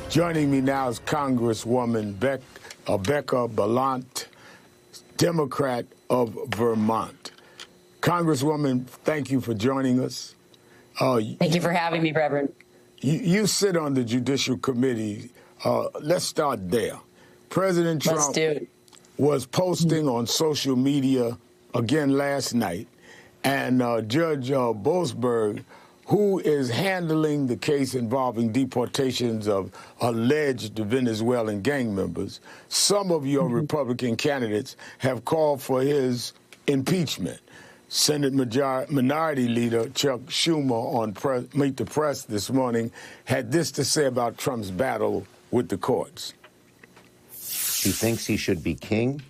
Joining me now is Congresswoman Becca Balint, Democrat of Vermont. Congresswoman, thank you for joining us. Thank you for having me, Reverend. You sit on the Judicial Committee. Let's start there. President Trump was posting on social media again last night, and Judge Boasberg, who is handling the case involving deportations of alleged Venezuelan gang members, some of your Republican candidates have called for his impeachment. Senate Minority Leader Chuck Schumer on Meet the Press this morning had this to say about Trump's battle with the courts. He thinks he should be king.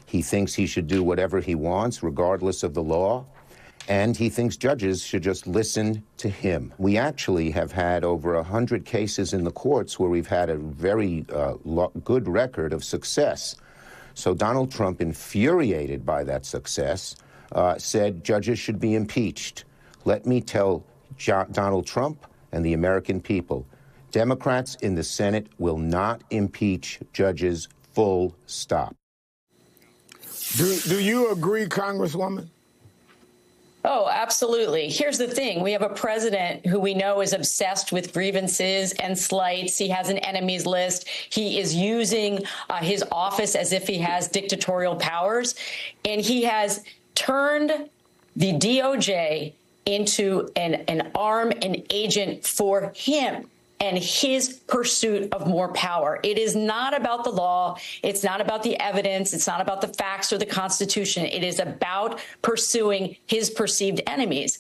He thinks he should do whatever he wants, regardless of the law. And he thinks judges should just listen to him. We actually have had over 100 cases in the courts where we've had a very good record of success. So Donald Trump, infuriated by that success, said judges should be impeached. Let me tell Donald Trump and the American people, Democrats in the Senate will not impeach judges, full stop. Do you agree, Congresswoman? Oh, absolutely. Here's the thing. We have a president who we know is obsessed with grievances and slights. He has an enemies list. He is using his office as if he has dictatorial powers. And he has turned the DOJ into an arm, an agent for him and his pursuit of more power. It is not about the law. It's not about the evidence. It's not about the facts or the Constitution. It is about pursuing his perceived enemies.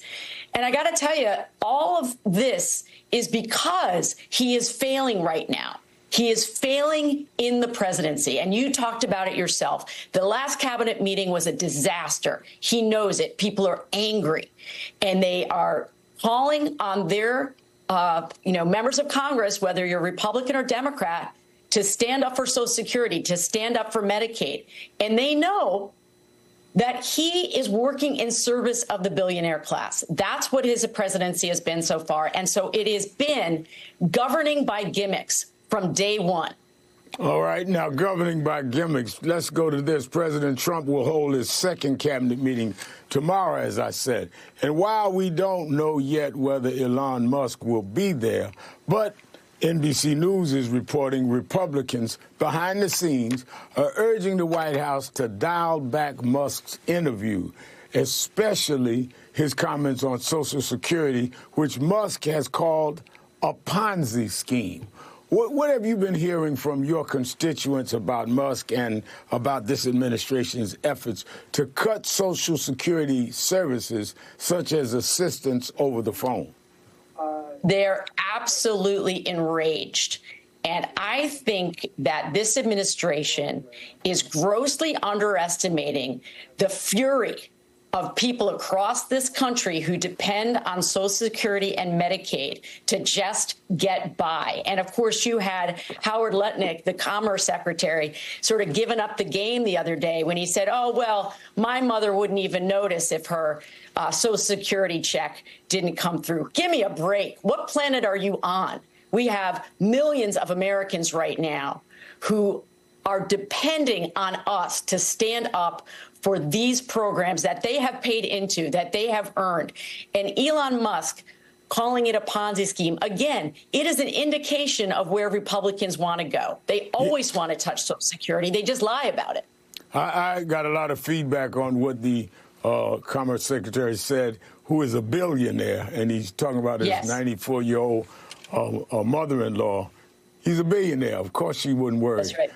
And I got to tell you, all of this is because he is failing right now. He is failing in the presidency. And you talked about it yourself. The last cabinet meeting was a disaster. He knows it. People are angry, and they are calling on their members of Congress, whether you're Republican or Democrat, to stand up for Social Security, to stand up for Medicaid. And they know that he is working in service of the billionaire class. That's what his presidency has been so far. And so it has been governing by gimmicks from day one. All right. Now, governing by gimmicks, let's go to this. President Trump will hold his second cabinet meeting tomorrow, as I said. And while we don't know yet whether Elon Musk will be there, but NBC News is reporting Republicans behind the scenes are urging the White House to dial back Musk's interview, especially his comments on Social Security, which Musk has called a Ponzi scheme. What have you been hearing from your constituents about Musk and about this administration's efforts to cut Social Security services, such as assistance over the phone? They're absolutely enraged. And I think that this administration is grossly underestimating the fury of people across this country who depend on Social Security and Medicaid to just get by. And of course, you had Howard Lutnick, the Commerce Secretary, sort of giving up the game the other day when he said, oh, well, my mother wouldn't even notice if her Social Security check didn't come through. Give me a break. What planet are you on? We have millions of Americans right now who are depending on us to stand up for these programs that they have paid into, that they have earned. And Elon Musk calling it a Ponzi scheme, again, it is an indication of where Republicans want to go. They always want to touch Social Security. They just lie about it. I got a lot of feedback on what the Commerce Secretary said, who is a billionaire, and he's talking about his 94-year-old mother-in-law. He's a billionaire. Of course she wouldn't worry. That's right.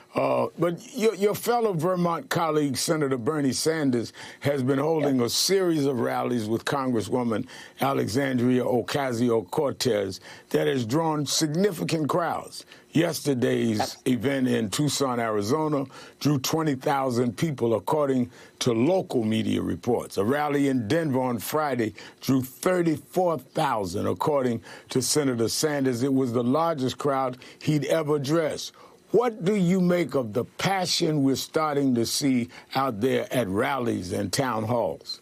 But your fellow Vermont colleague, Senator Bernie Sanders, has been holding a series of rallies with Congresswoman Alexandria Ocasio-Cortez that has drawn significant crowds. Yesterday's event in Tucson, Arizona, drew 20,000 people, according to local media reports. A rally in Denver on Friday drew 34,000, according to Senator Sanders. It was the largest crowd he'd ever addressed. What do you make of the passion we're starting to see out there at rallies and town halls?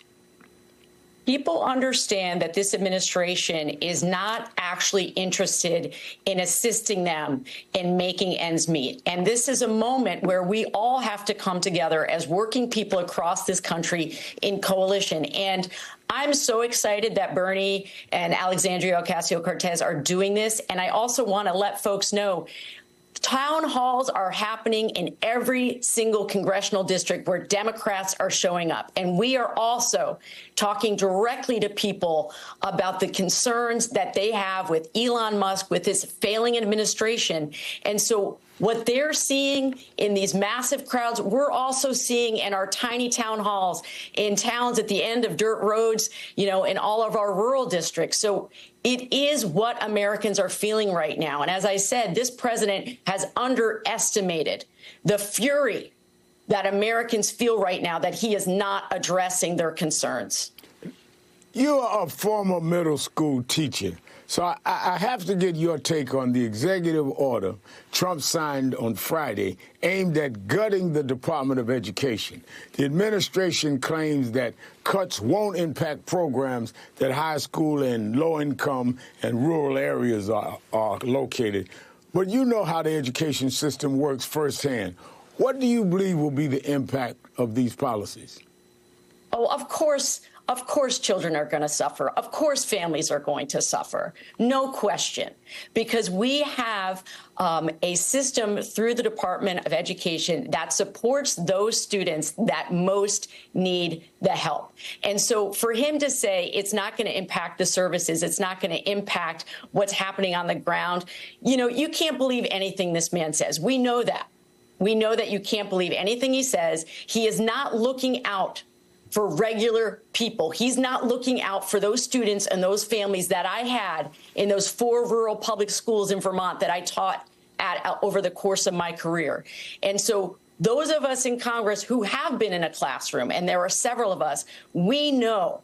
People understand that this administration is not actually interested in assisting them in making ends meet. And this is a moment where we all have to come together as working people across this country in coalition. And I'm so excited that Bernie and Alexandria Ocasio-Cortez are doing this. And I also want to let folks know town halls are happening in every single congressional district where Democrats are showing up. And we are also talking directly to people about the concerns that they have with Elon Musk, with his failing administration. And so what they're seeing in these massive crowds, we're also seeing in our tiny town halls, in towns at the end of dirt roads, you know, in all of our rural districts. So it is what Americans are feeling right now. And as I said, this president has underestimated the fury that Americans feel right now that he is not addressing their concerns. You're a former middle school teacher, so I have to get your take on the executive order Trump signed on Friday aimed at gutting the Department of Education. The administration claims that cuts won't impact programs that high school and low-income and rural areas are located. But you know how the education system works firsthand. What do you believe will be the impact of these policies? Oh, of course children are going to suffer. Of course families are going to suffer. No question. Because we have a system through the Department of Education that supports those students that most need the help. And so for him to say it's not going to impact the services, it's not going to impact what's happening on the ground, you know, you can't believe anything this man says. We know that. We know that you can't believe anything he says. He is not looking out for regular people. He's not looking out for those students and those families that I had in those 4 rural public schools in Vermont that I taught at over the course of my career. And so those of us in Congress who have been in a classroom, and there are several of us, we know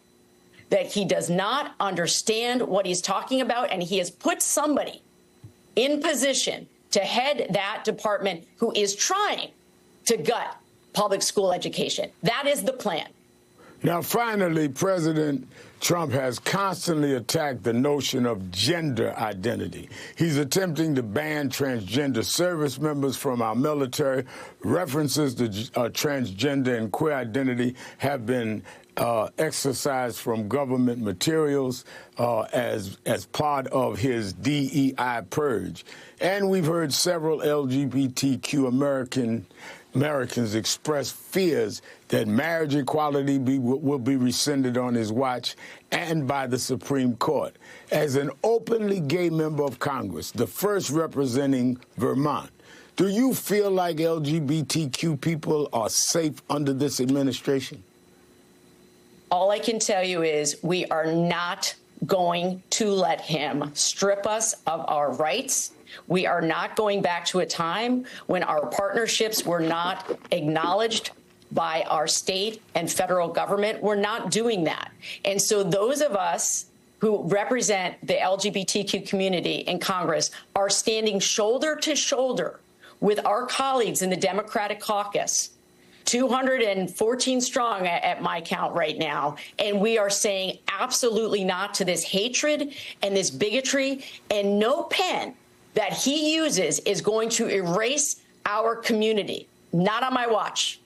that he does not understand what he's talking about, and he has put somebody in position to head that department who is trying to gut public school education. That is the plan. Now, finally, President Trump has constantly attacked the notion of gender identity. He's attempting to ban transgender service members from our military. References to transgender and queer identity have been exercised from government materials as part of his DEI purge. And we've heard several LGBTQ Americans express fears that marriage equality will be rescinded on his watch and by the Supreme Court. As an openly gay member of Congress, the first representing Vermont, do you feel like LGBTQ people are safe under this administration? All I can tell you is we are not going to let him strip us of our rights. We are not going back to a time when our partnerships were not acknowledged by our state and federal government. We're not doing that. And so those of us who represent the LGBTQ community in Congress are standing shoulder to shoulder with our colleagues in the Democratic caucus, 214 strong at my count right now. And we are saying absolutely not to this hatred and this bigotry, and no pen that he uses is going to erase our community. Not on my watch.